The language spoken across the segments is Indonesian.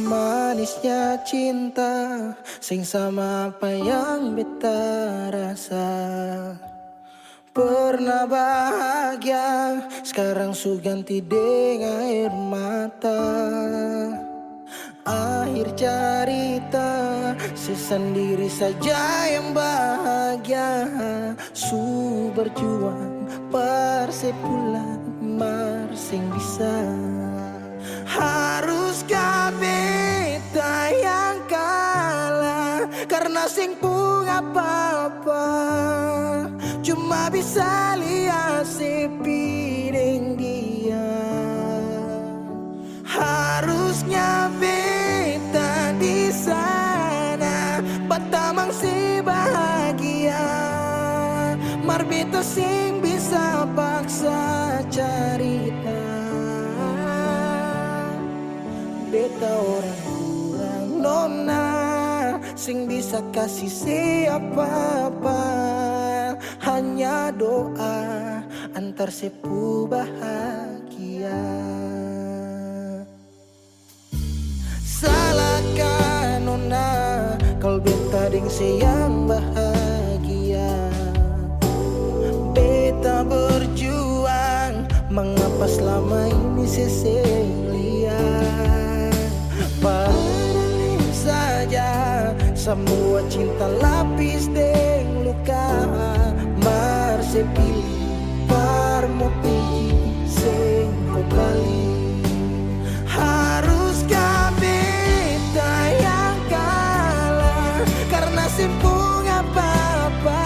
Manisnya cinta sing sama apa yang beta rasa. Pernah bahagia, sekarang su ganti dengan air mata. Akhir cerita, sesendiri saja yang bahagia. Su berjuang, persepulan marsing bisa. Haruskah beta yang kalah karena sing pun apa-apa, cuma bisa lihat sepiring dia. Harusnya beta di sana batamang si bahagia, mar beta sing bisa paksa cerita. Beta orang kurang nona, sing bisa kasih siapa-apa. Hanya doa antar sepu bahagia. Salahkah nona kalau beta deng yang bahagia. Beta berjuang, mengapa selama ini seselia. Padahal saja semua cinta lapis deng luka. Mar sepilih parmo pilih sing kembali. Haruskah beta yang kalah karena simpung apa-apa,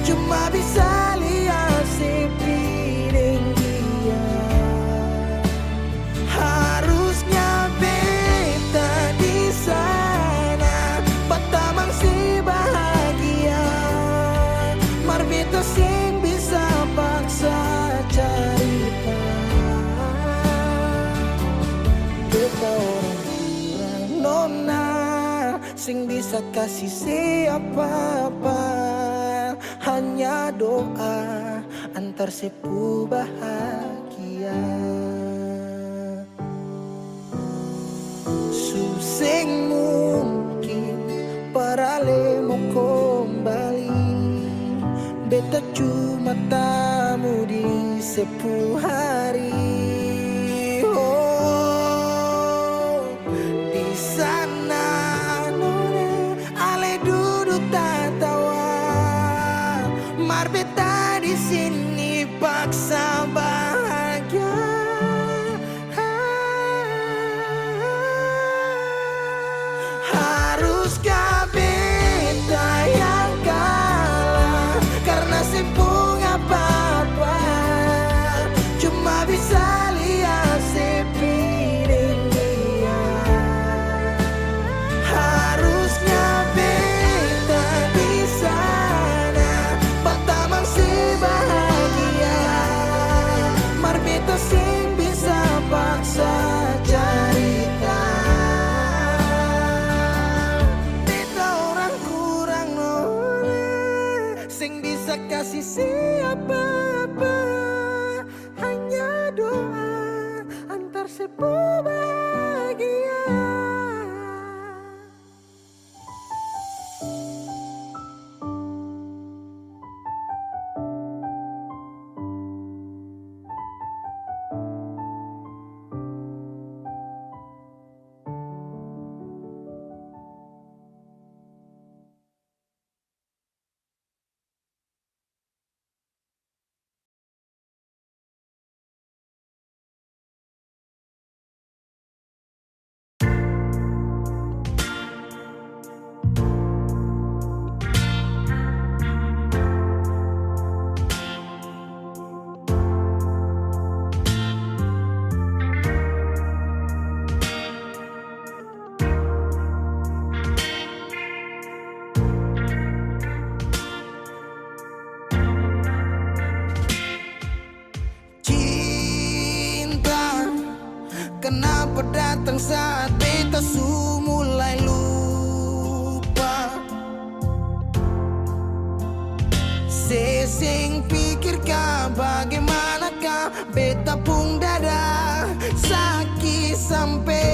cuma bisa lihat sepiring dia. Harusnya beta di sana batamang si bahagia, mar beta sing bisa paksa cerita. Beta orang kurang nona, sing bisa kasih siapa-apa. Hanya doa antar sepu bahagia. Susing mungkin parale mau kembali. Beta cuma tamu di sepu hari. Oh, di sana nona ale duduk tertawa, mar beta di sini paksa bahagia. Haruskah beta yang kalah karena simpung apa-apa, cuma bisa lihat sepiring dia. Harusnya beta di sana batamang si bahagia, mar beta sing bisa paksa cerita. Beta orang kurang nona, sing bisa kasih siapa-apa. Hanya doa antar sepu bahagia. Kenapa datang saat beta su mulai lupa? Sesing pikirkah bagaimanakah beta pun dada sakit sampai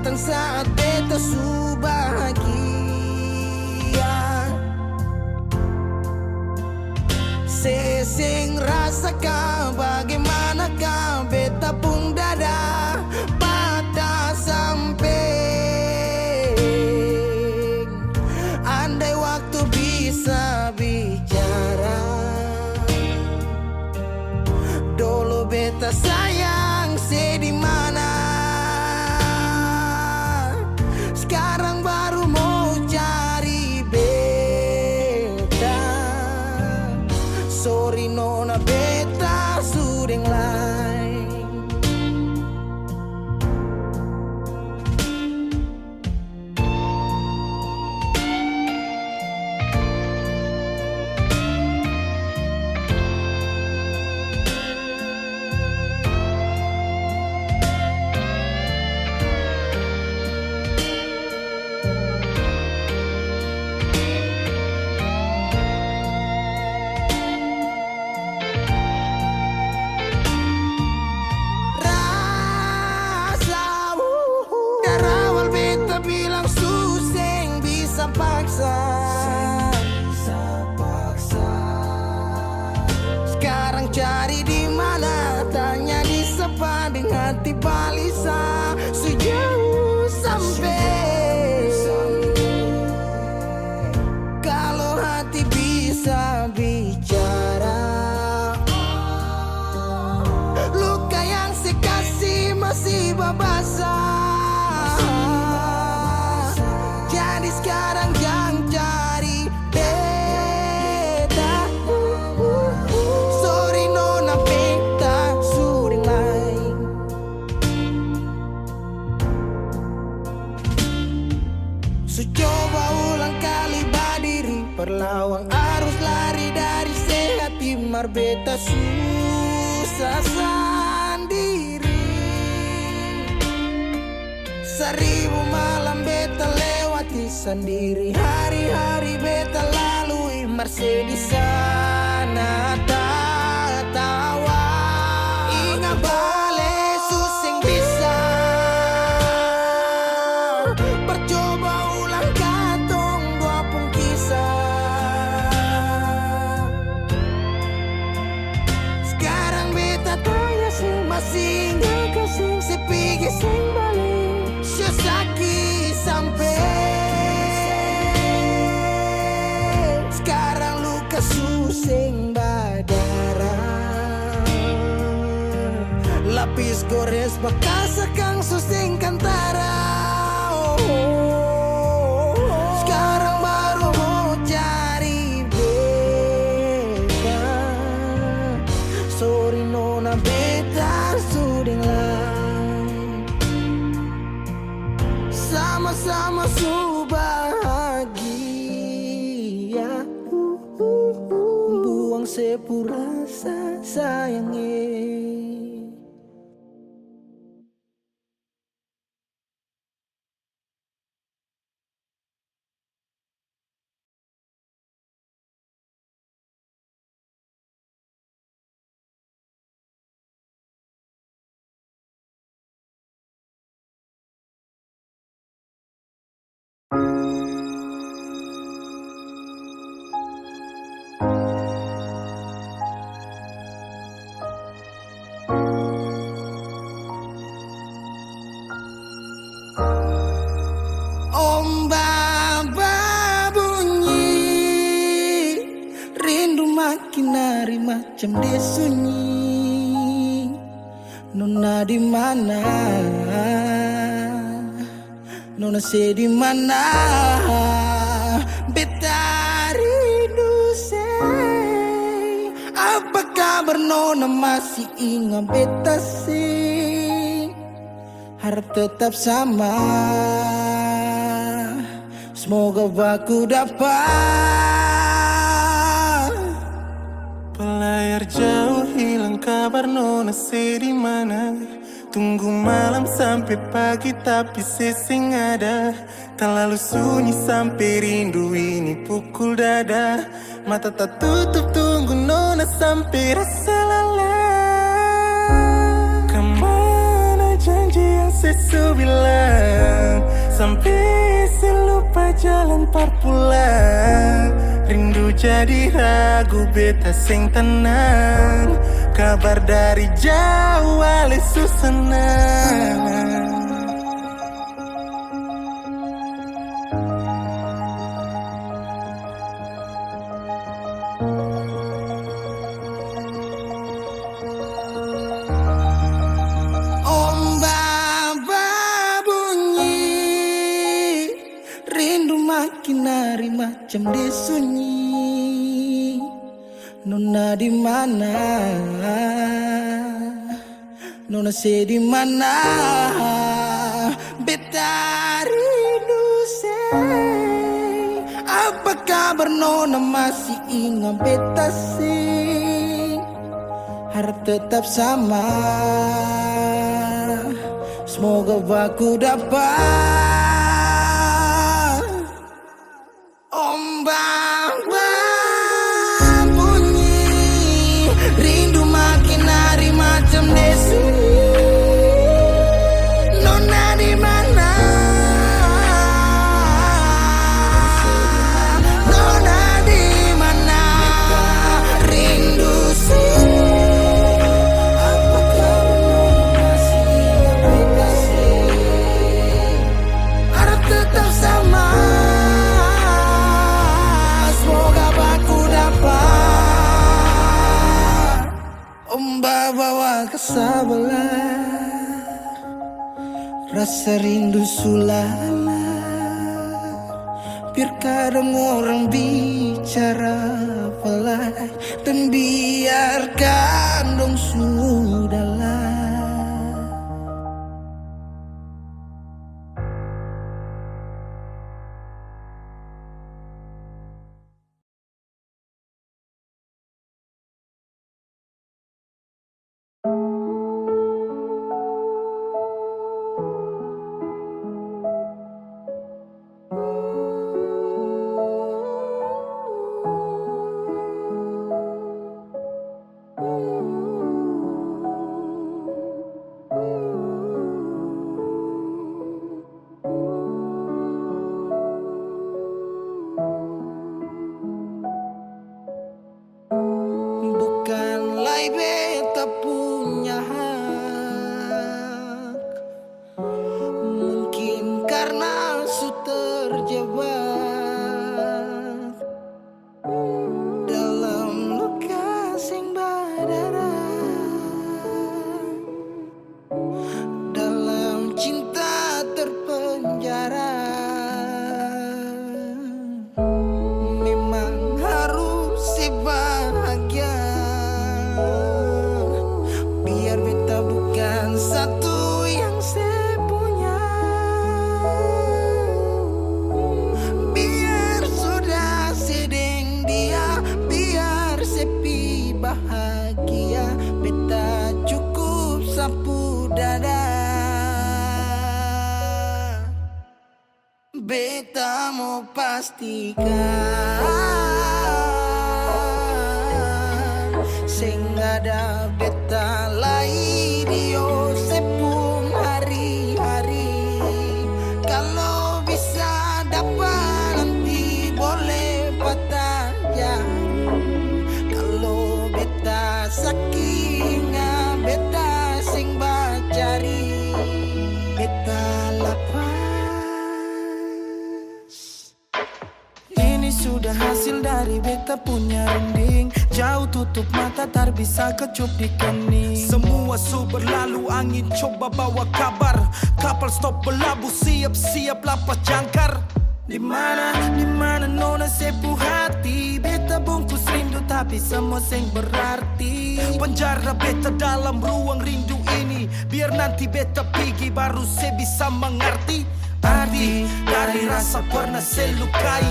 datang saat beta su bahagia. Sesing rasakan bagaimanakah beta pun dada patah samping. Andai waktu bisa bicara, dulu beta sayang di mana. Sekarang baru mau cari beta. Sorry nona beta sudeng lain. Bilang suseng bisa paksa. Sekarang cari di mana, tanya di siapa dengan hati balisa. Sejauh sampai kalau hati bisa bicara, luka yang saya kasih masih babasa. Sekarang jangan cari beta. Sorry nona beta sudeng lain. So coba ulang kali berdiri, perlawan arus lari dari sehat. Timar beta susah sendiri. Seribu malam beta lewati sendiri, hari-hari beta lalui Mercedes di sana tertawa. Ingat balik suseng bisa, percoba ulang katong dua pun kisah. Sekarang beta tanya sih masih nggak kasih sepigi sing balik. Sakit sampai sekarang luka suseng berdarah. Lapis gores bekas akang suseng kantara. Sekarang baru mau cari beta. Sorry nona beta sudeng lain. Sama-sama su bahagia. Buang sepurasa sayangnya. Makin hari macam dia sunyi. Nona di mana? Nona di mana? Beta rindu say. Apa kabar nona masih ingat beta sih? Harap tetap sama. Semoga aku dapat. Pelayar jauh hilang kabar nona di mana? Tunggu malam sampai pagi tapi sesing ada. Terlalu sunyi sampai rindu ini pukul dada. Mata tak tutup tunggu nona sampai rasa lelah. Kemana janji yang sesu bilang sampai selupa jalan parpulang. Rindu jadi ragu beta sing tenang. Kabar dari jauh ale senang. Makin hari macam disunyi. Nona di mana? Nona di mana? Beta rindu sing. Apa kabar Nona masih ingat beta sing? Harap tetap sama. Semoga aku dapat. Ombak bunyi, rindu makin hari macam desu. Nona di mana? Nona di mana? Rindu sih. Apakah masih beta sih? Harap tetap sama. Bawa ke sebelah, rasa rindu sulala. Biar kadang orang bicara pelai, dan biarkan dong sudahlah. Bukanlah beta punya hak, mungkin karena su terjebak dalam luka sing berdarah, dalam cinta terpenjara. Memang harus bahagia, biar beta bukan satu yang saya punya. Biar sudah sedeng dia, biar sepi bahagia. Beta cukup sapu dada. Beta mau pastikan sing ada beta lai dio sepung hari-hari. Kalau bisa dapat nanti boleh patah jari. Kalau beta sakinga beta sing bacari, beta lapas. Ini sudah hasil dari beta punya rinding. Jauh tutup mata tak bisa kecup di kening. Semua su berlalu, angin coba bawa kabar. Kapal stop berlabuh, siap-siap lapas jangkar. Di mana Nona sepuh hati. Beta bungkus rindu tapi semua sing berarti. Penjara beta dalam ruang rindu ini. Biar nanti beta pergi baru saya bisa mengerti arti dari rasa pernah saya lukai.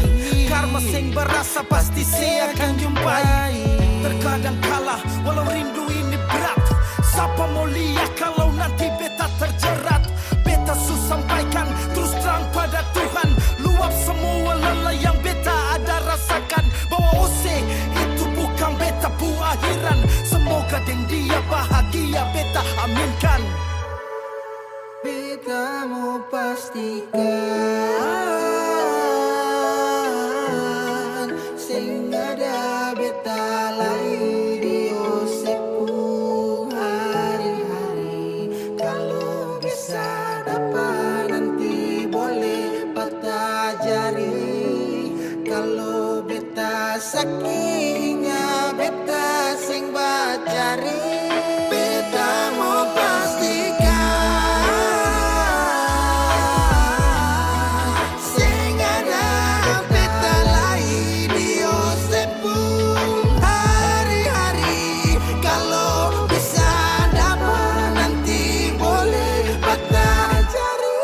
Karma sing berasa pasti saya akan jumpai. Terkadang kalah walau rindu ini berat. Siapa mau lihat kalau nanti beta terjerat. Beta sampaikan terus terang pada Tuhan. Luap semua lelah yang beta ada rasakan. Bahwa Ose itu bukan beta pu akhiran. Semoga dengan dia bahagia beta aminkan. Beta pastikan sing ada beta lain di Osepung hari-hari. Kalau bisa dapat nanti boleh patah jari. Kalau beta sakingnya beta sing bacari. Beta mau pastikan sing ada beta lain di Osepung hari-hari. Kalau bisa dapat nanti boleh patah jari.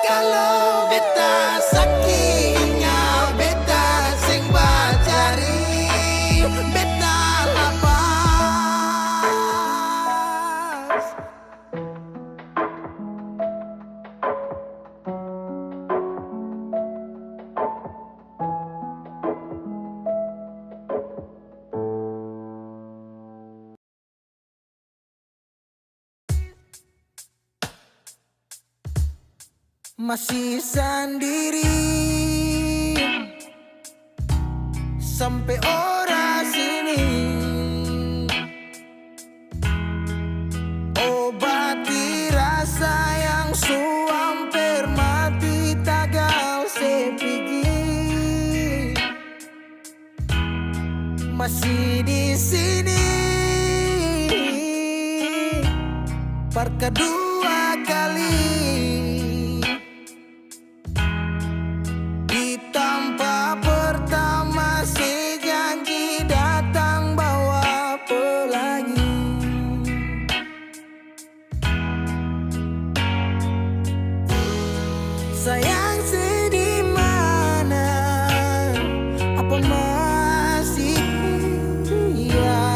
Kalau beta sakingnya beta sing bacari. Beta lapas. Masih sendiri sampai ora sini. Obati rasa yang suamper mati tagal sepigi. Masih di sini per kedua kali. Di tempat pertama si janji datang bawa pelangi. Sayang sedih mana? Apa masih iya?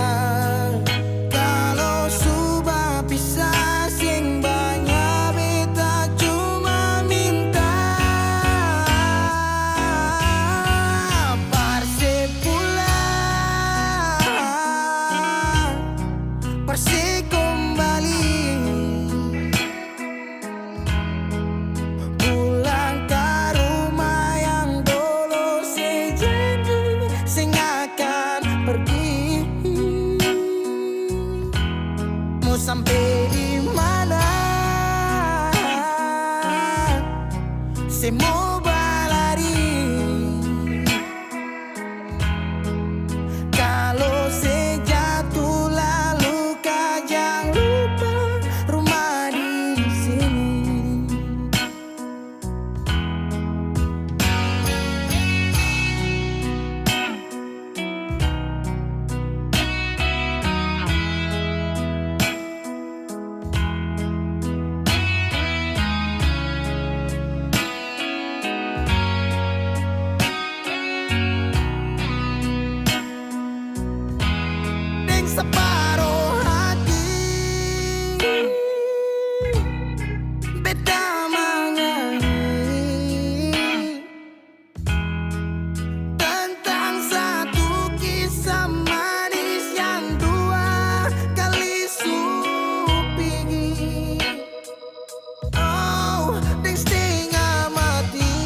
Kalau sudah pisah sing banyak beta cuma minta parse pulang, parse kembali. Pulang ke rumah yang dulu sejanji sing akan pergi. Mau sampai di mana? Se mau berlari. Kalau sejatuh lalu kau jangan lupa rumah di sini. Deng separuh hati beta menyanyi tentang satu kisah manis yang dua kali supigi. Oh, deng setengah mati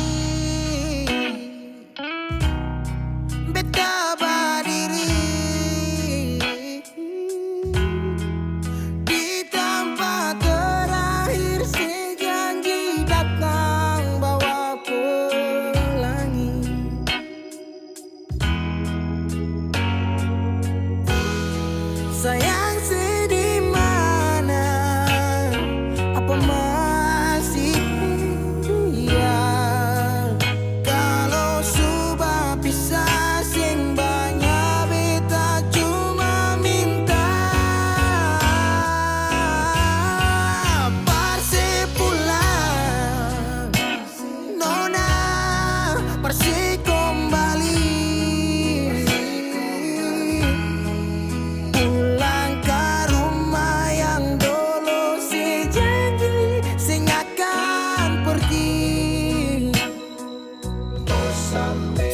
beta berdiri di tempat terakhir si janji datang bawa pelangi. Sayang sedih mana? Apa masih iya? Kalau sudah pisah sing banyak beta cuma minta parse pulang, nona parse kembali. Pulang ke rumah yang dulu sejanji sing akan pergi.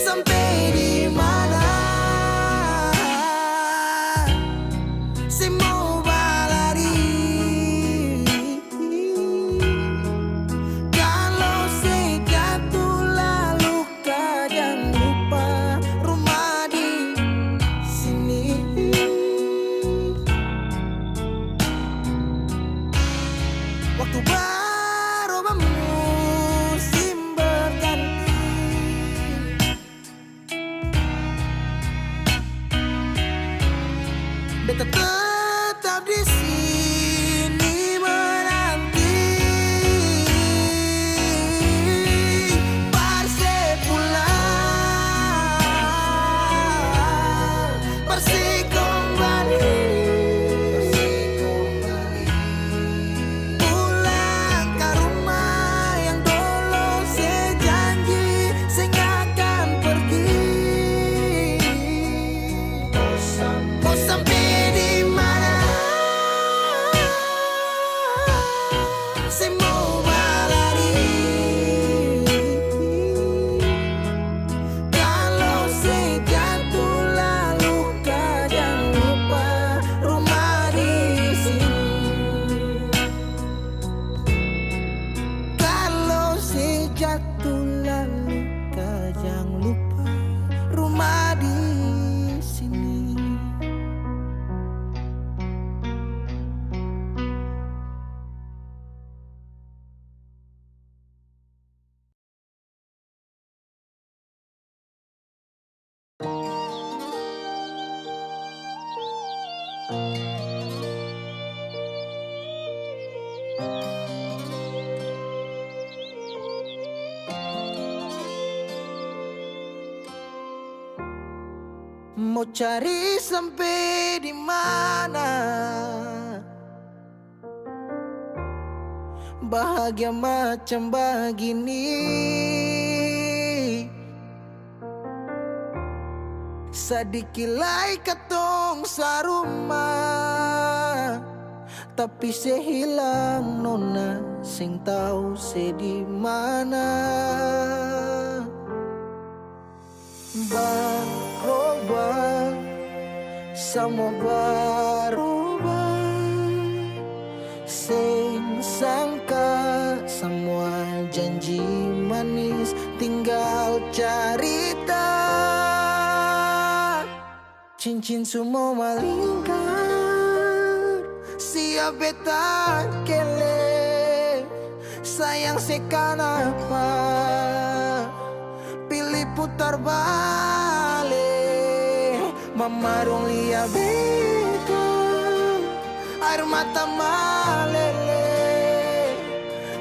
Sampai di mana? Si mau berlari. beta tetap di sini menanti Parse pulang, Parse kembali, pulang ke rumah yang dulu sejanji sing akan pergi. Mau sampai di mana? Saya mau berlari. Kalau saya jatuh lalu kadang lupa rumah di sini. Kalau saya jatuh lalu kadang lupa rumah di sini. Mau cari sampai di mana? Bahagia macam begini. Sadikilai katong sarumah, tapi sehilang nona sing tahu se di mana. Berubah, semua berubah. Sing sangka semua janji manis tinggal cerita. Cincin semua malingkar, siap beta kele. Sayang sekanapa pilih putar balik. Mama dong lihat beta, air mata malele.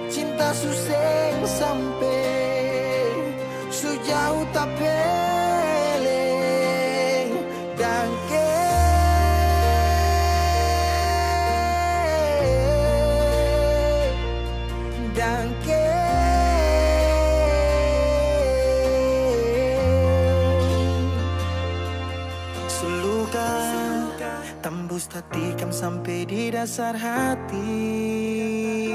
Cinta suseng sampai sejauh tak pele. Dan Suluka tembus tatikam sampai di dasar hati.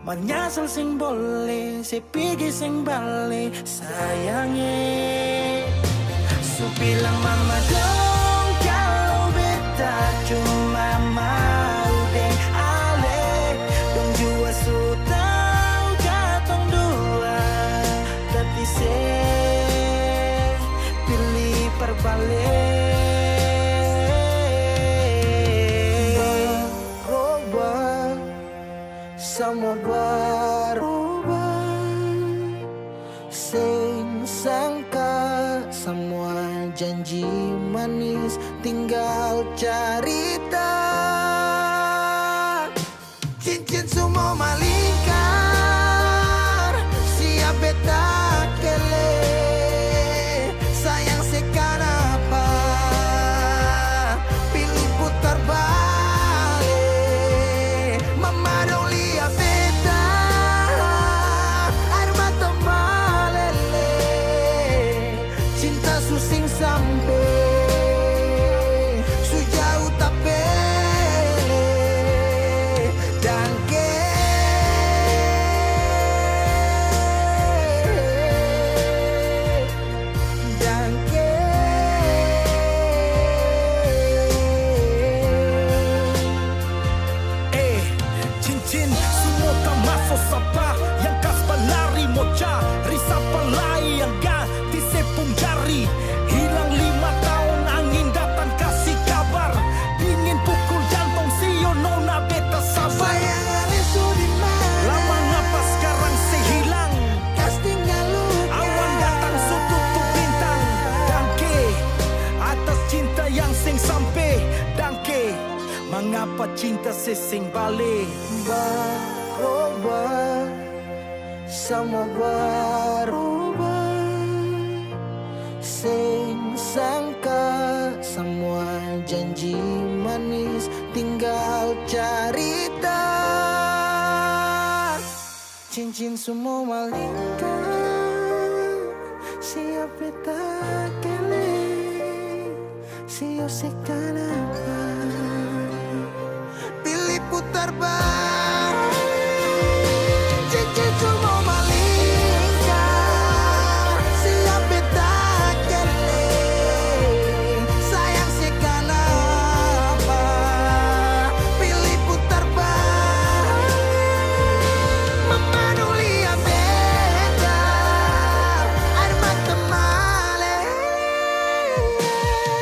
Menyesal sing boleh, sepigi sing balik sayangnya. Su bilang mama dong kalau beta cuma mau deng ale. Dong jua su tau katong dua, tapi se pilih perbalik. Berubah, semua berubah. Sing sangka semua janji manis tinggal cerita. Cincin semua malingkar, siap beta kele. Sayang sekanapa pilih putar balik. Mama dong lihat beta, air mata malele. Cinta susing sampai sejauh tak pele. Dan cinta seseng balik. Berubah, semua berubah. Sing sangka semua janji manis tinggal cerita. Cincin semua malingkan, siapa tak kelih, siapa sekarang pilih putar balik. Cincin semua malingkan, siapa tak kelih, sayang sekarang pilih putar balik. Memanuli beda, air mata male,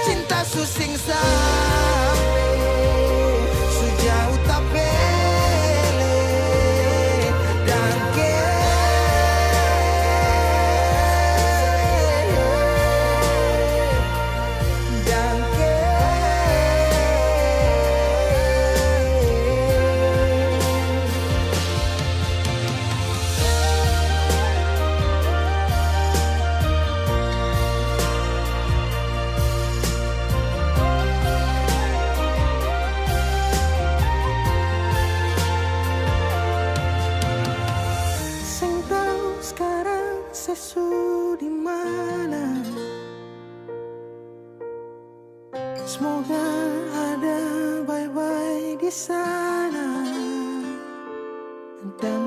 cinta susing sampai sejauh tak bele dan sing tahu sekarang sesu di mana. Semoga ada bye-bye di sana dan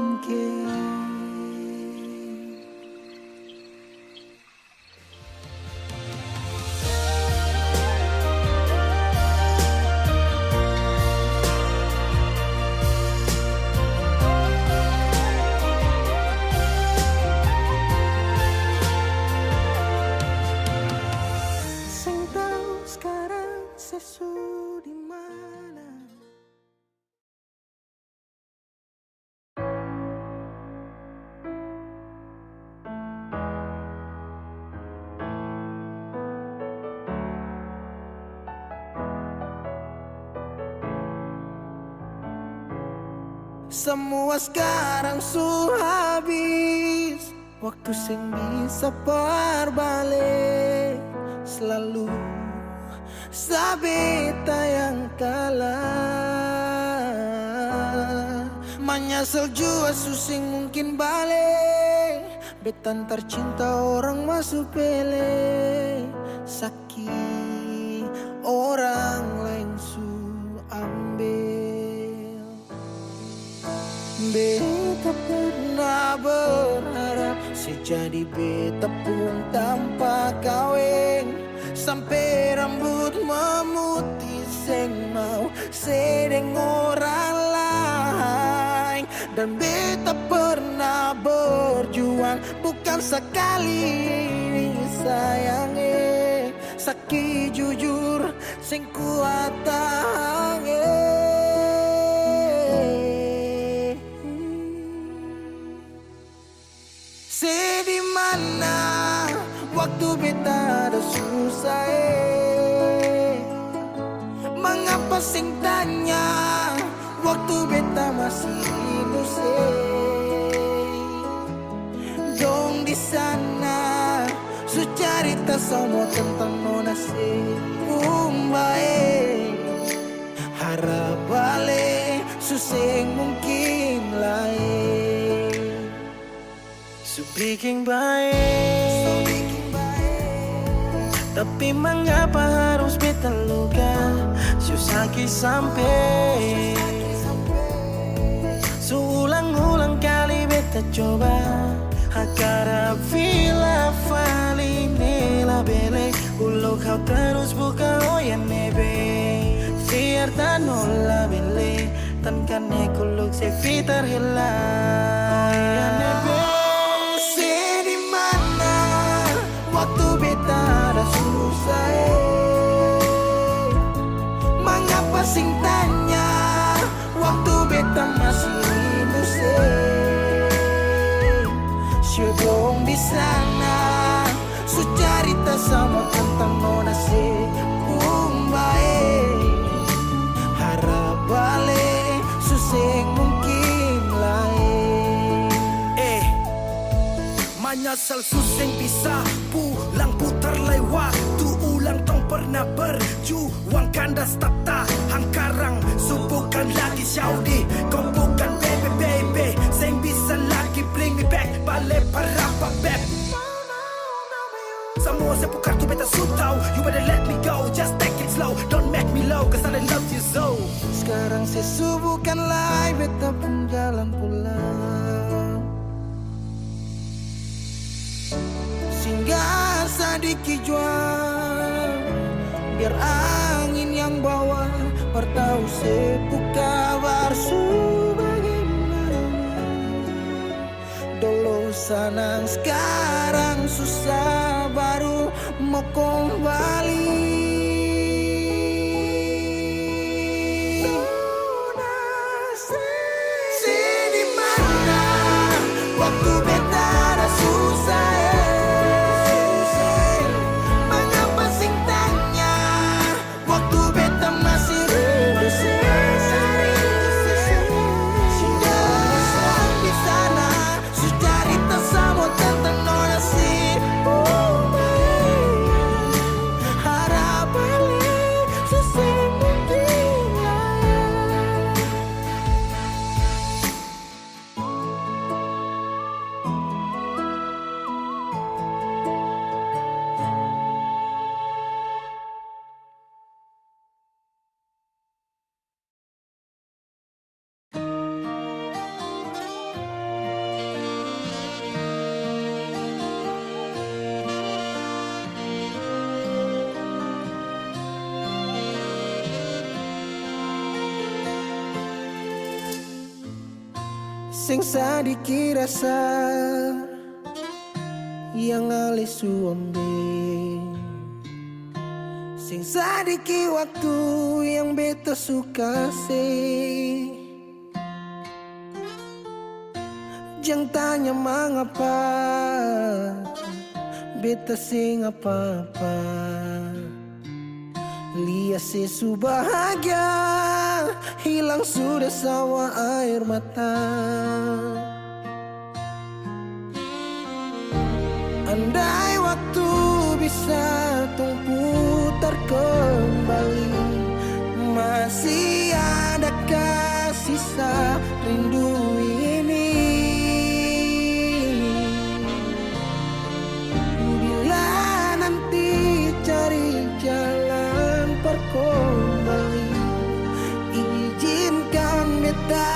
sing tahu sekarang sesu di mana. Semua sekarang sudah habis, waktu sing bisa berbalik. Selalu sabeta yang kalah, menyesal jua susing mungkin balik. Betan tercinta orang masuk pele, sakit orang lain su ambil. Beta pernah berharap sejadi beta pun tanpa kawin, sampai rambut memutih seng mau sedeng orang lain. Dan beta pernah berjuang bukan sekali sayangi, sakit jujur sing kuat tahan. Di mana waktu beta ada susah, mengapa sing tanya waktu beta masih inusai. Dong di sana su cerita semua tentang nona se umbae, harap balik suseng mungkin lain. So bikin baik, tapi mengapa harus beta luka? So sakit sampai, so ulang-ulang kali beta coba. Hakara vila fali nela bele, ulo kau terus buka oya nebe. Fiar tan nola bele, tan kane kuluk se fitar hilang. Oya nebe. Waktu beta ada susah, mengapa sing tanya waktu beta masih inusai. Syedong di sana su cerita sama tentang nona se umbae, harap balik asal suseng bisa pulang putar lai waktu ulang tong pernah berjuang kandas tak tahan karang subukan lagi Saudi kau bukan baby sing bisa lagi bring me back balik parapa back semua saya pukar tu beta sutau you better let me go just take it slow don't make me low cause I love you so Sekarang saya subuhkan lai beta pun jalan pulang Singgah sadiki jual biar angin yang bawa bertahu sepu kabar bagaimana dulu senang sekarang susah baru mau kembali Sini mana waktu beta ada susah Mengapa sing tanya waktu beta masih rindu Sudah di sana sucarita sama tentang nona si harap balik sesemutinya Sing sadiki rasa yang alih suambe Sing sadiki waktu yang beta suka sih Jangan tanya mengapa beta sing apa-apa Lihat sesu bahagia hilang sudah sawa air mata Andai waktu bisa tung putar kembali Masih adakah sisa rindu ini Bila nanti cari jalan kembali Izinkan beta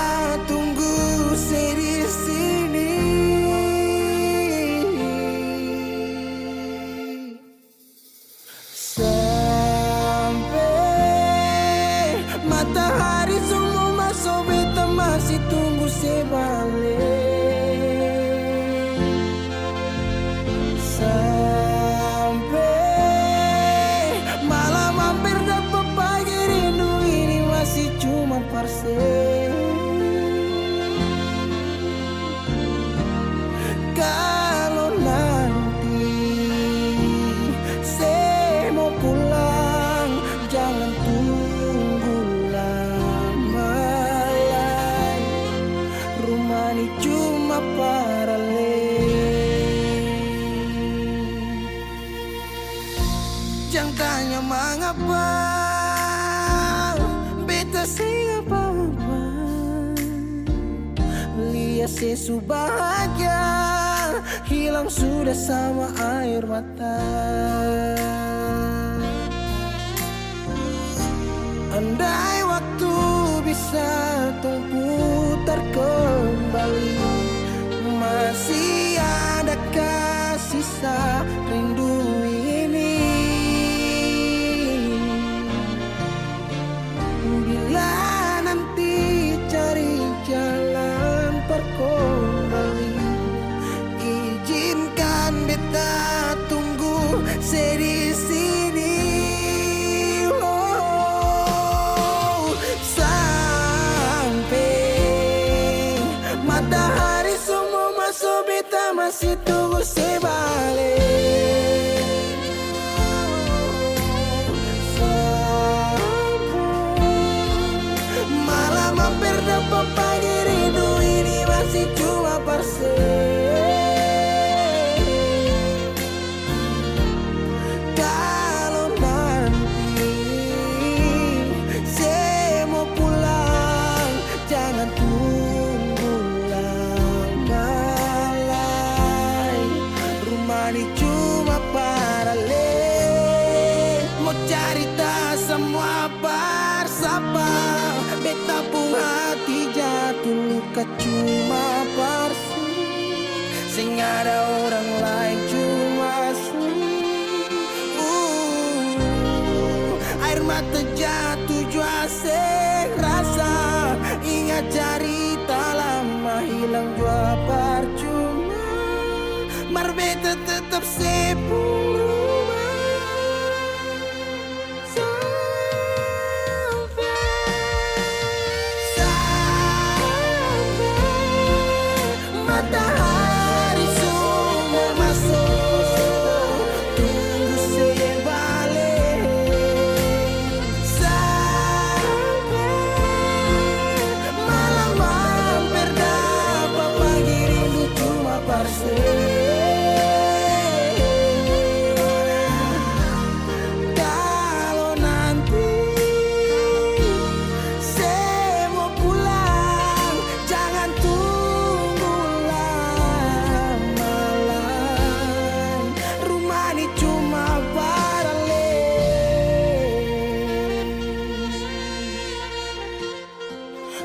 tunggu di sini Sampai matahari semua masuk beta masih tunggu sebalik Sampai malam hampir dapat pagi rindu ini masih cuma parse Kalau nanti saya mau pulang jangan tunggu lama Rumah ini cuma paralel Jangan tanya mengapa beta sing apa-apa Lihat sesu bahagia hilang sudah sama air mata Andai waktu bisa tung putar kembali Masih adakah sisa rindu ini Bila nanti cari jalan kembali Izinkan beta tunggu di sini Sampai matahari semua masuk beta masih tunggu sebalik Malam hampir dapat pagi rindu ini masih cuma parse rumah ini cuma paralel. Mau cerita semua bersama, beta pun hati jatuh luka cuma parsu. Sing ada orang lain cuma air mata jatuh jua rasa. Ingat cerita lama hilang jua percuma. Marbeta tetap sepung rumah sampai matahari sudah masuk. Tunggu saya balik sampai malam hampir dapat pagi rindu cuma parse.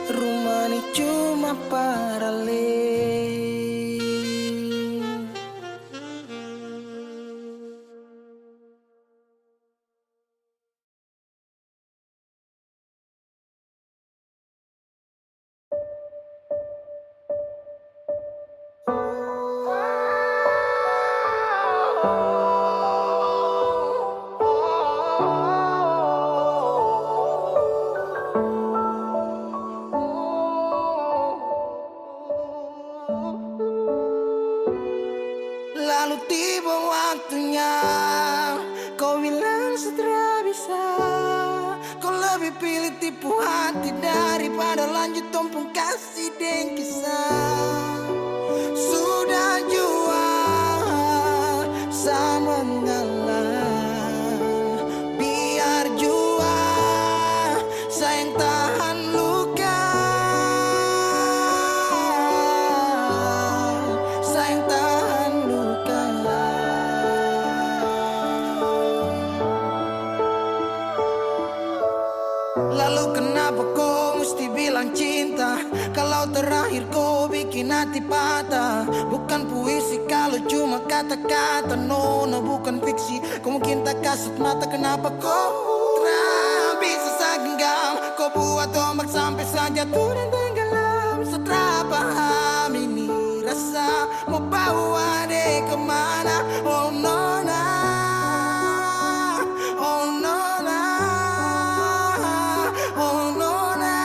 Rumah ini cuma paralel. Lalu tiba waktunya, kau bilang setelah bisa. Kau lebih pilih tipu hati daripada lanjut tumpung kasih dan kisah. Sudah jual sama ngalah, biar jua sayang tahan luka. Sayang tahan luka. Lalu kenapa kau mesti bilang cinta, kalau terakhir kau bikin hati patah? Bukan puisi kalau cuma kata-kata, no, bukan fiksi. Kau mungkin tak kasut mata, kenapa kau bisa segenggam? Kau buat ombak sampai saja turun tenggelam. Setelah paham ini rasa, mau bawa deh kemana? Oh nona, oh nona, oh nona.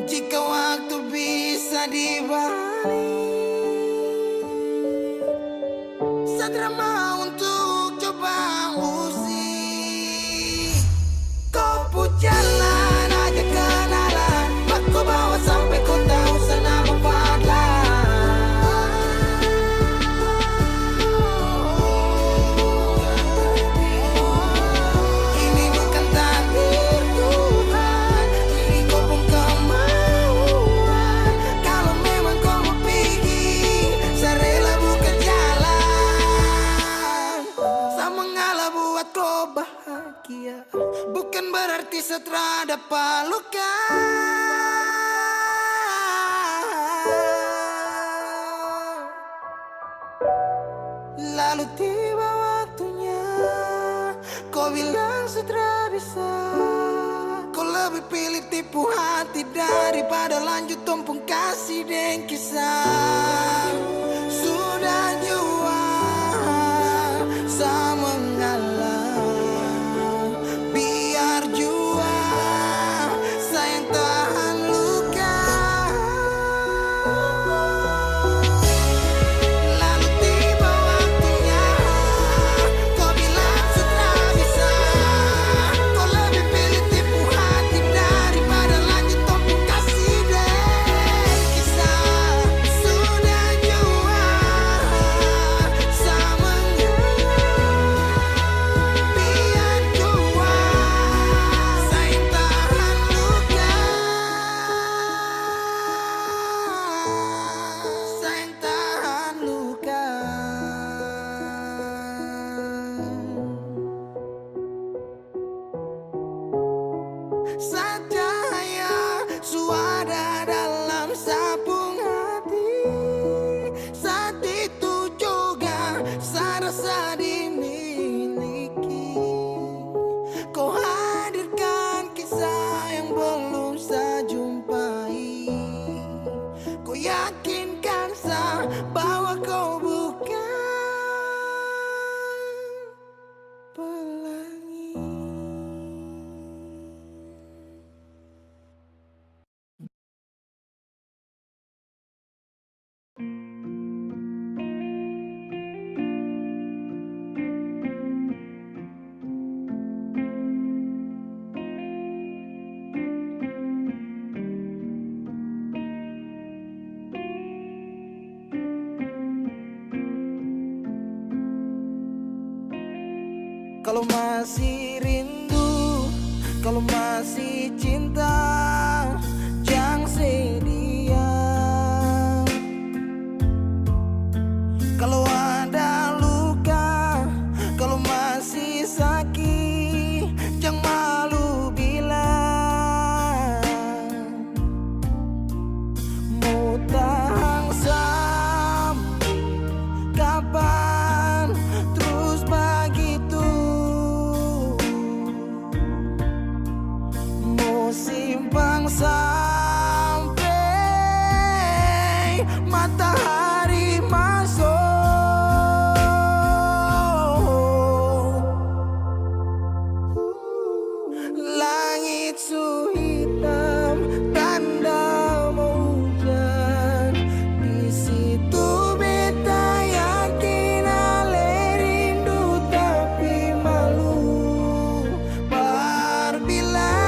Jika waktu bisa dibalik, segera mau untuk coba usik. Kau pun jalan aja kenalan, aku bawa sampai kau tahu sana Fadlan. Ini bukan takdir Tuhan, ini kau pun kemauan. Kalau memang kau mau pergi, saya rela buka jalan. Saya mengalah buat kau bahagia, bukan berarti setelah dapat luka. Lalu tiba waktunya, kau bilang setelah bisa. Kau lebih pilih tipu hati daripada lanjut tumpung kasih dan kisah. Sudah jua sama mengalah, biar jua sayang tahan luka. Lalu tiba waktunya, kau bilang setelah bisa. Kau lebih pilih tipu hati daripada lanjut tumpung kasih dan kisah. Sudah yakinkan sah bahwa kau bukan pelangi. Kalau masih rindu, kalau masih cinta, jangan sedia. Kalau ada luka, kalau masih sakit, jangan malu bilang. Mau tahan sampai kapan terus begitu? Mau simpang sampai matahari masuk. Langit su hitam, tanda mau hujan. Di situ beta yakin ale rindu tapi malu. Berbilang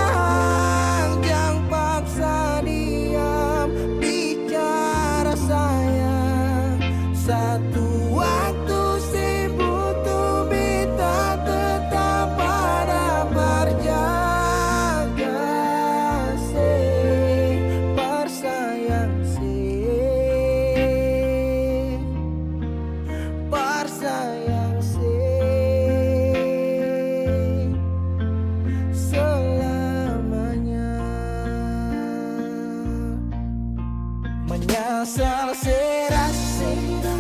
jangan paksa diam, bicara sayang. Satu waktu sibuk tuh beta tetap pada berjaga. Bersayang bersayang selamanya. Menyesal serasi,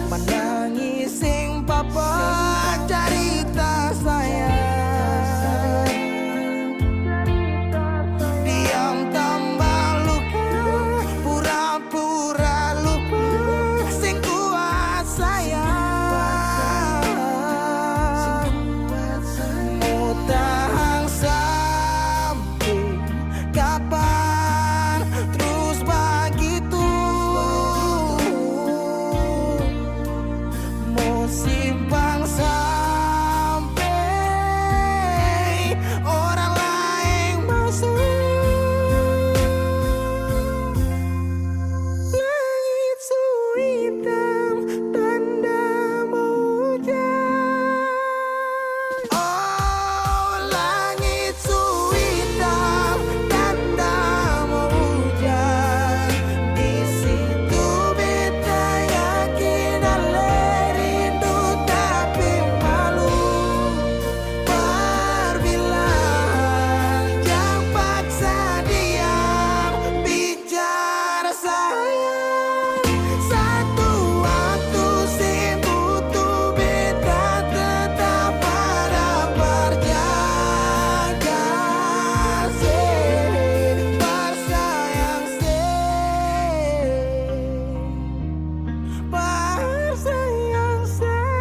menangis sing papa cerita sayang. Diam tambah luka, pura-pura lupa, sing kuat sayang. Mau tahan sampai kapan terus begitu? Mau simpang sampai orang lain masuk. Langit su hitam, tanda mau hujan. Oh, langit su hitam, tanda mau hujan. Di situ beta yakin ale rindu tapi malu. Berbilang jangan paksa diam, bicara sayang. Satu waktu sibuk tuh beta tetap pada berjaga. Bersayang bersayang selamanya.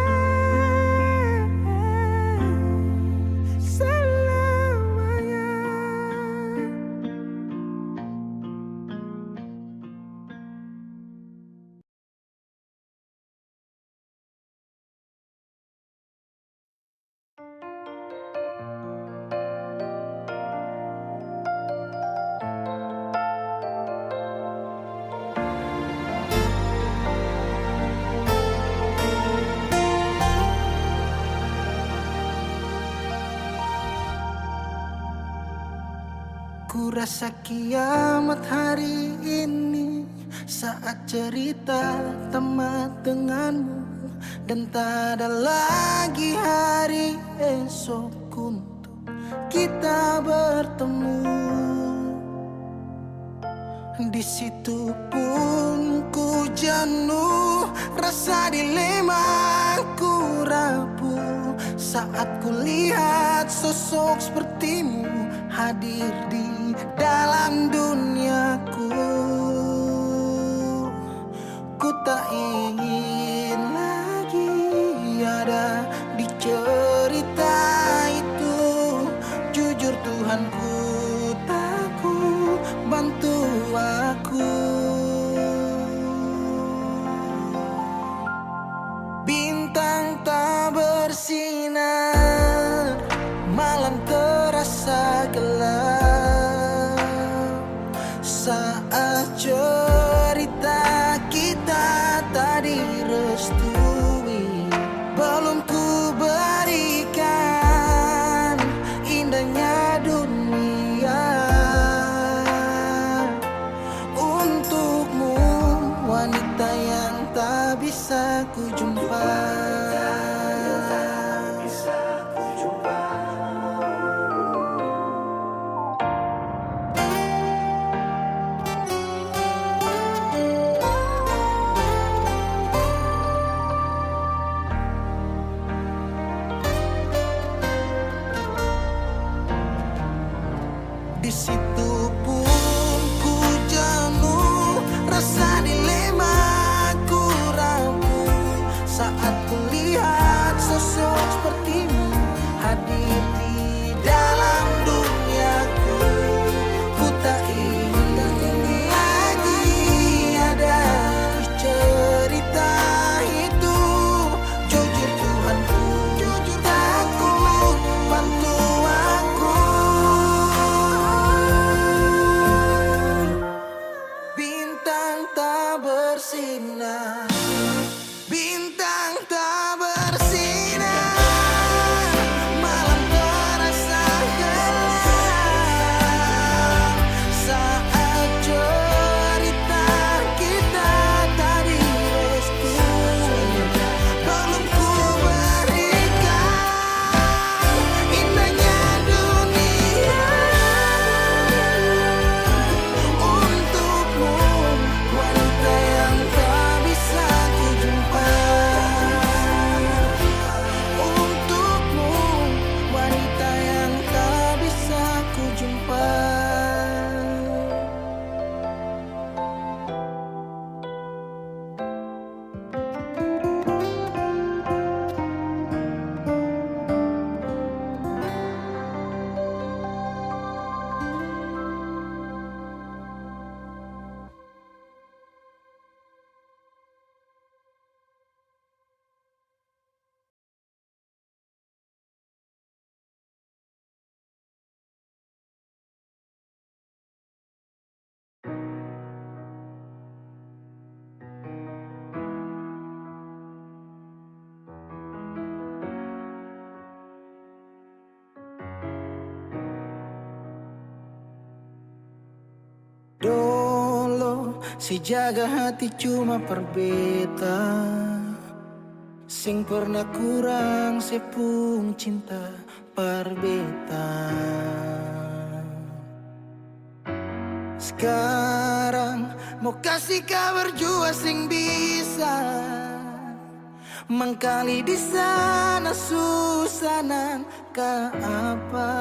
Ku rasa kiamat hari ini saat cerita tamat denganmu, dan tak ada lagi hari esok untuk kita bertemu. Di situ pun ku jenuh, rasa dilema ku rapuh saat ku lihat sosok sepertimu hadir di dalam duniaku. tak ingin lagi ada di cerita itu. Jujur Tuhanku, takut bantu aku. Bintang tak bersinar, malam terasa gelap saat cerita kita tak direstui. Belum ku berikan indahnya dunia untukmu, wanita yang tak bisa ku jumpa. Di situ pun ku jenuh, rasa dilema ku ragu saat kulihat sosok sepertimu hadir di dalam duniaku. Ku tak ingin lagi ada di cerita itu. Jujur Tuhanku, jujur takut bantu aku. Bintang tak bersinar, bintang tak bersinar, malam terasa gelap saat cerita kita tak direstui. Belum ku berikan indahnya dunia untukmu, wanita yang tak bisa ku jumpa. Untukmu, wanita yang tak bisa ku jumpa. Dolo si jaga hati cuma perbeta, sing pernah kurang sepung cinta perbeta. Sekarang mau kasih kabar jua sing bisa mengkali di sana susanan ka apa.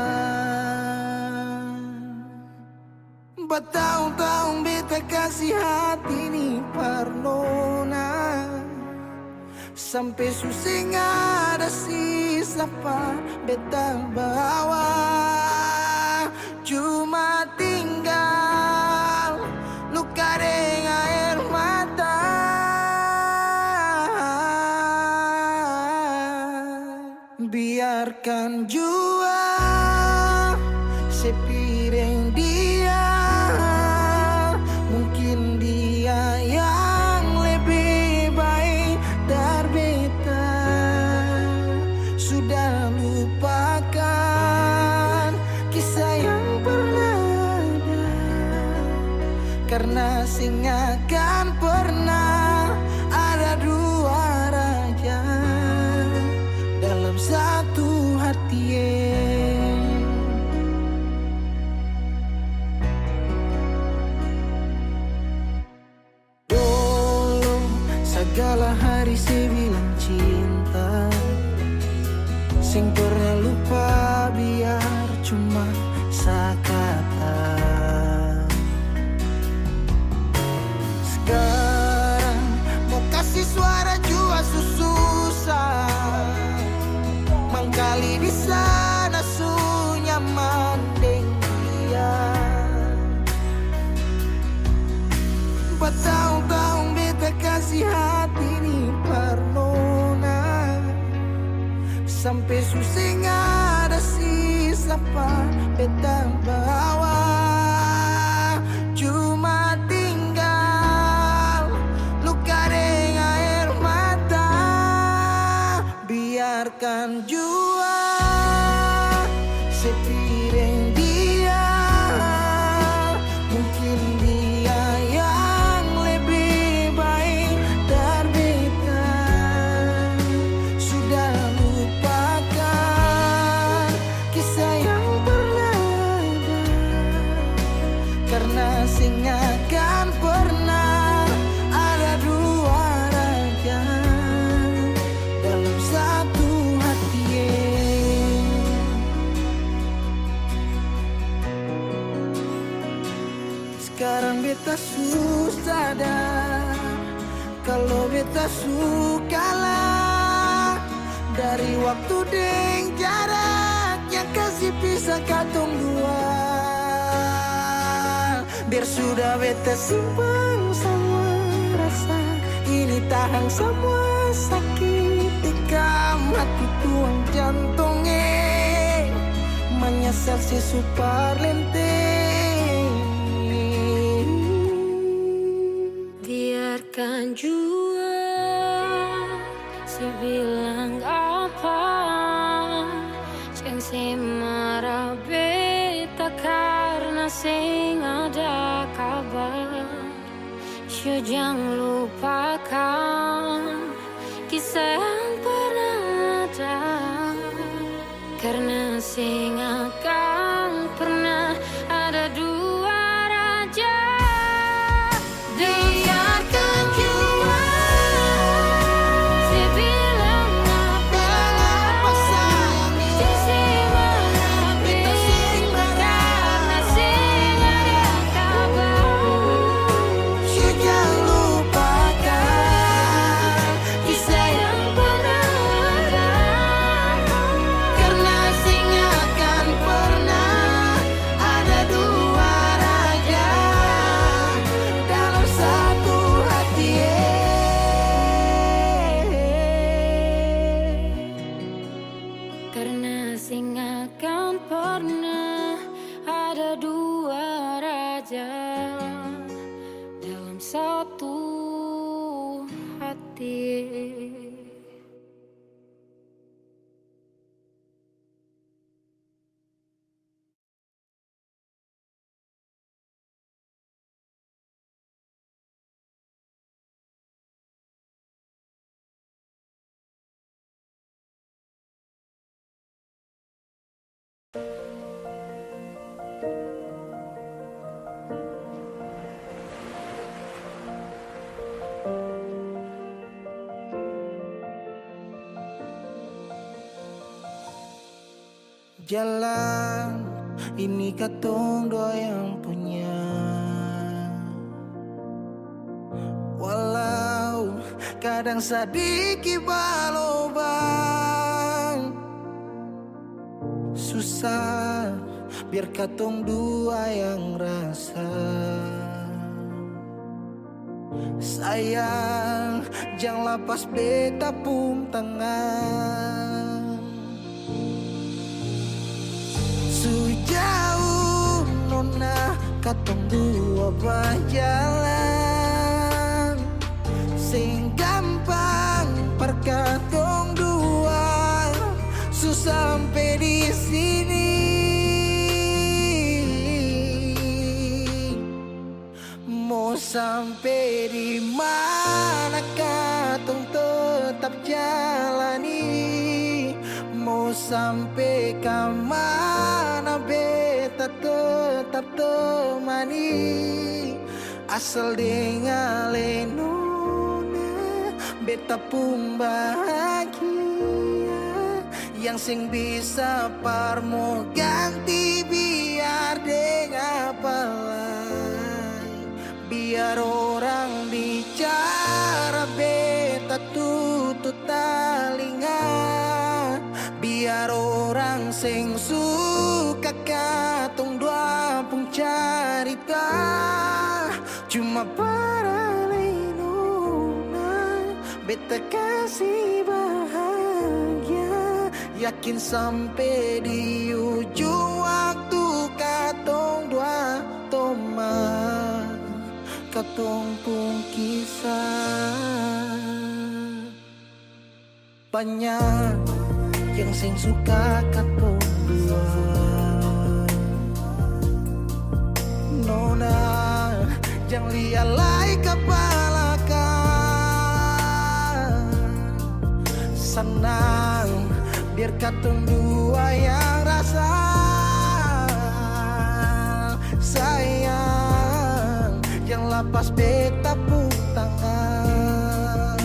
Bertahun-tahun beta kasih hati ni parnona, sampai susing ada sisa pa beta bawa. Cuma tinggal luka dengan air mata. Biarkan jua sepiring dia, mungkin dia yang lebih baik dari beta. Sudah lupakan kisah yang pernah ada, karena sing akan pernah ada dua raja dalam satu hati. Dulu segala hari saya bilang cinta, sing pernah lupa biar cuma sekata. Sekarang mau isi hati ni pernona sampai susah ada sisa pa beta bawa cuma tinggal luka dengan air mata biarkan jua sepiring dia mungkin dia yang lebih baik dari beta sudah lupakan kisah yang pernah ada karena sing akan pernah ada dua raja dalam satu hati. Sekarang beta susah sadar kalau beta sukalah dari waktu deng jarak yang kasih pisah katong dua. Biar sudah beta simpan semua rasa ini tahan semua sakit tikam hati tuang jantungnya menyesal si super lenteng. Biarkan jua sebilang apa yang marah beta karena sing ada kabar. Jangan lupakan kisah yang pernah ada karena sing akan pernah ada dua raja. Biarkan jua sebilang apa yang marah beta karena sing ada kabar. Jangan lupakan kisah yang pernah ada karena sing akan pernah ada dua raja dalam satu hati. Karena sing akan pernah ada dua raja dalam satu hati. Jalan ini katong dua yang punya, walau kadang sedikit balobang susah biar katong dua yang rasa. Sayang jangan lepas beta pun tangan. Sejauh nona katong dua berjalan sing gampang perkatong dua susah sampai di sini. Mau sampai di mana katong tetap jalani. Mau sampai ke mana beta tetap temani. Asal dengan lenona beta pun bahagia. Yang sing bisa parmo ganti biar dengan apa lain. Biar orang bicara beta tutut talinga. Biar orang sing suka katong dua pun carita cuma para lenona. beta kasih bahagia, yakin sampai di ujung waktu katong dua toma, katong pun kisah. Banyak yang sing suka katong dua, nona jangan lialai kepala kan. Senang biar katong dua yang rasa sayang, yang lapas beta pun tangan.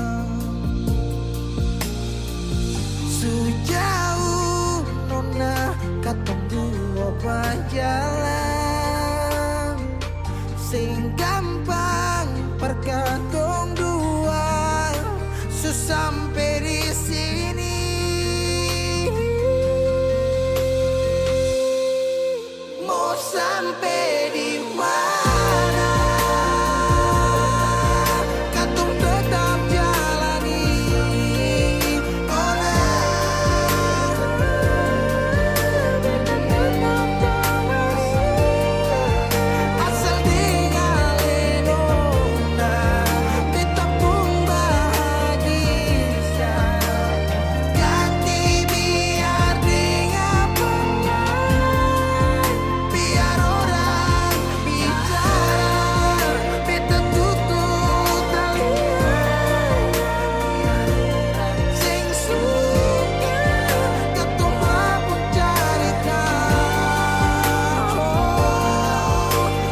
Sejauh nona katong dua berjalan, sing gampang perkatong dua sampai di sini. Mau sampai di mana? Katong tetap jalani. Oh asal tinggalin nona, beta pun bahagia. Ganti biar dengan biar orang bicara, beta tutup telinga. Sing suka katong mabuk cerita,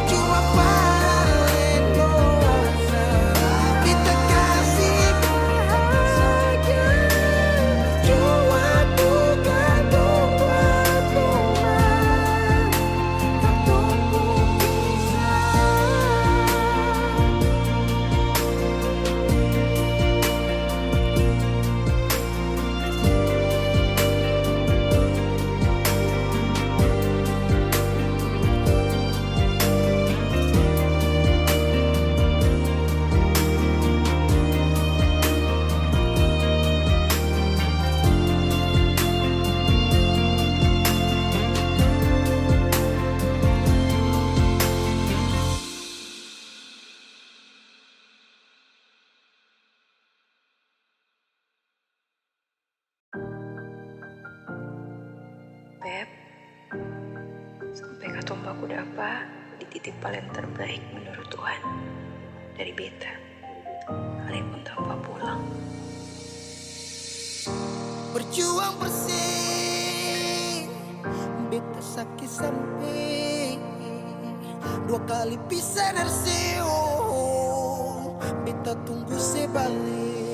cuma paling dosa beta kasih bahagia, cuma bukan buat rumah, katong pun Beb, sampai katong baku dapa di titik paling terbaik menurut Tuhan dari beta, walaupun tanpa pulang. berjuang bersih, beta sakit sampai dua kali pisah dari Seoul, beta tunggu sebalik.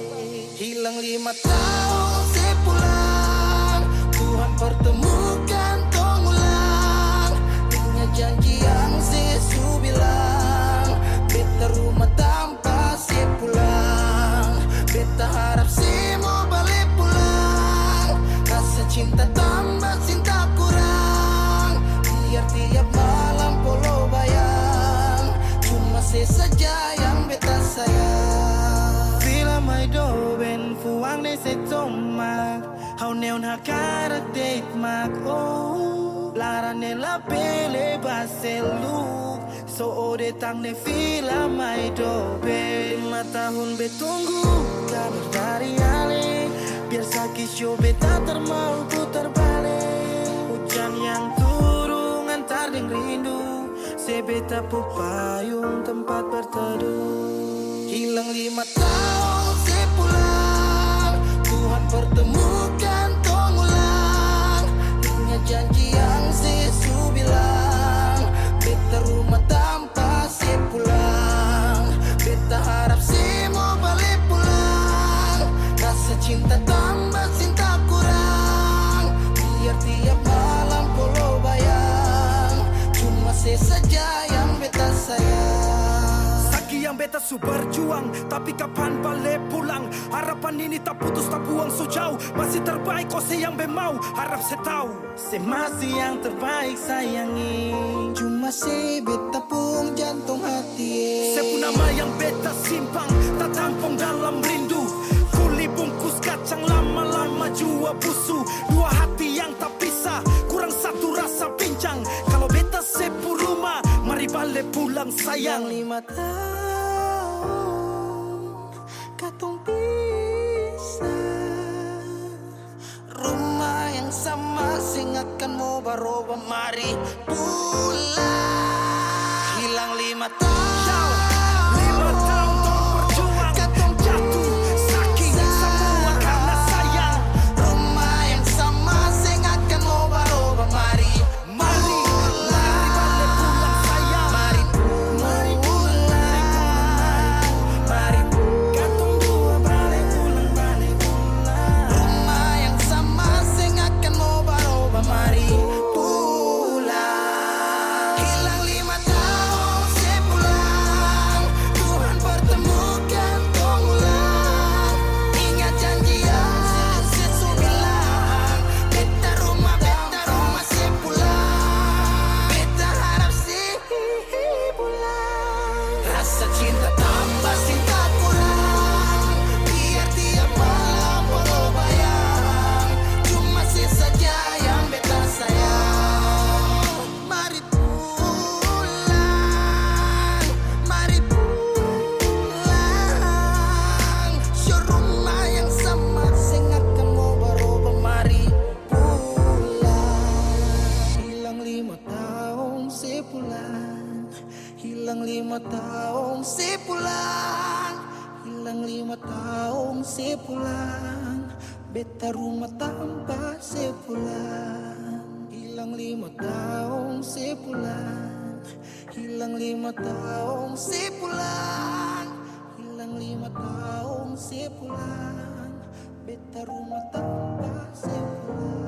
Hilang 5 tahun sepulang, Tuhan pertemukan tong ulang. Punya janji yang sesu bilang, beta rumah tanpa sepulang. Beta harap semua balik pulang, rasa cinta tambah cinta kurang. Biar tiap malam polo bayang, cuma saja yang beta sayang. Fila mai do ben fuang ne se tomak, hau neon hakara date mak oh. Lara ne la pele baseluk, so ode tang ne fila mai do ben. 5 tahun betunggu kabar dari Ale, biar sakit show beta termau putar balik. Hujan yang turun antar deng rindu, sebeta pupayung tempat berteduh. Hilang 5 tahun sepulang, Tuhan pertemukan tong ulang. Punya janji yang sesu bilang, beta rumah tanpa sepulang. Beta harap semua balik pulang, rasa cinta tambah cinta kurang. Biar tiap malam polo bayang, cuma saja yang beta sayang. Saki yang beta su berjuang, tapi kapan balik pulang? Harapan ini tak putus tak buang so jauh, masih terbaik kau yang bemau. Harap saya tahu, Se masih yang terbaik sayangi, cuma se beta pun jantung hati. saya pun nama yang beta simpang, tak tampung dalam rindu. 5 tahun katong pisah, rumah yang sama sing akan mau baroba, mari pulang. Hilang 5 tahun, 5 tahun tong berjuang, katong jatuh saking semua karena sayang. rumah yang sama sing akan mau baroba, mari Mari balik pulang sayang. Mari pulang, mari Katong dua balik pulang. rumah yang sama sing akan mau baroba, mari pulang. Hilang 5 tahun sepulang, Tuhan pertemukan tong ulang. Ingat janji yang sesu bilang, beta rumah sepulang. Beta harap sih pulang. Rasa cinta tambah cinta kurang, biar tiap malam walau bayang, cuma sih saja yang beta sayang. Mari pulang, mari pulang. Show rumah yang sama sing akan mau baroba, mari pulang. Hilang 5 tahun sepulang, hilang 5 tahun sepulang, hilang 5 tahun sepulang. Beta rumah tanpa sepulang. Hilang 5 tahun sepulang, hilang 5 tahun sepulang, hilang 5 tahun sepulang. Beta rumah tanpa sepulang.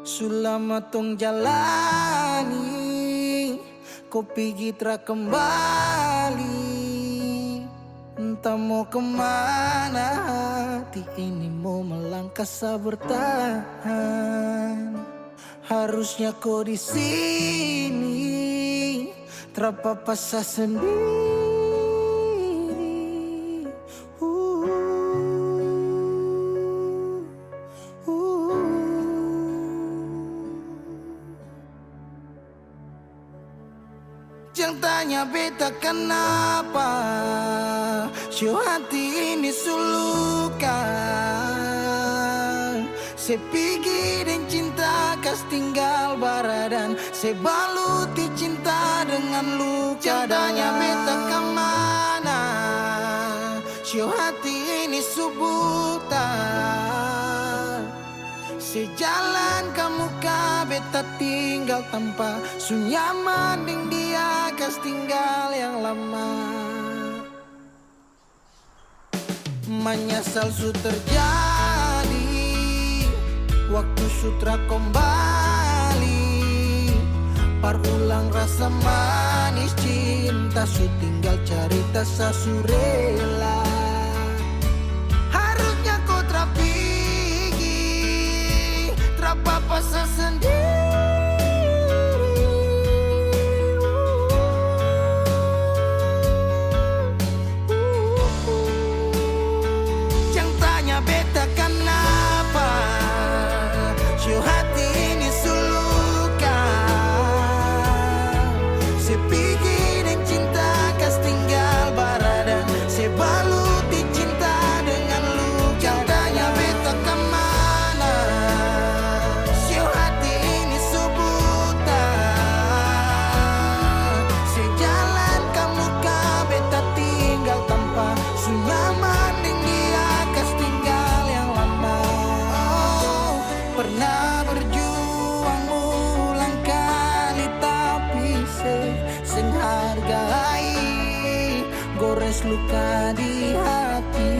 Selama tong jalani, kau pergi tra kembali. Entah mau kemana, hati ini mau melangkah bertahan. Harusnya kau di sini, terpapasa sendiri. Jangan tanya beta kenapa, show hati ini sulukan. Se pergi dan cinta kas tinggal baradan, se baluti cinta dengan luka. Jadanya beta kemana, show hati ini subutan. Sejalan kamu ka beta tinggal tanpa sunyaman ding dia kas tinggal yang lama. Menyesal su terjadi, waktu sutra kembali. Parulang rasa manis cinta, su tinggal cerita sasurela. Harusnya kau terapigi, terpapasa sendiri. Jangan tanya beta kenapa, show hati ini sulukan. Se pergi dan cinta kas tinggal baradan, se baluti cinta dengan luka. Jangan tanya beta kemana, show hati ini subutan. Sejalan kamu ka beta tinggal tanpa sunyaman ding dia kas tinggal yang lama. Oh, pernah berjuang ulang kali tapi sing hargai, gores luka di hati.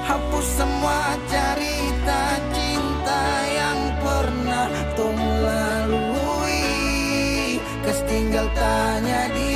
Hapus semua cerita cinta yang pernah tong lalui. tanya dia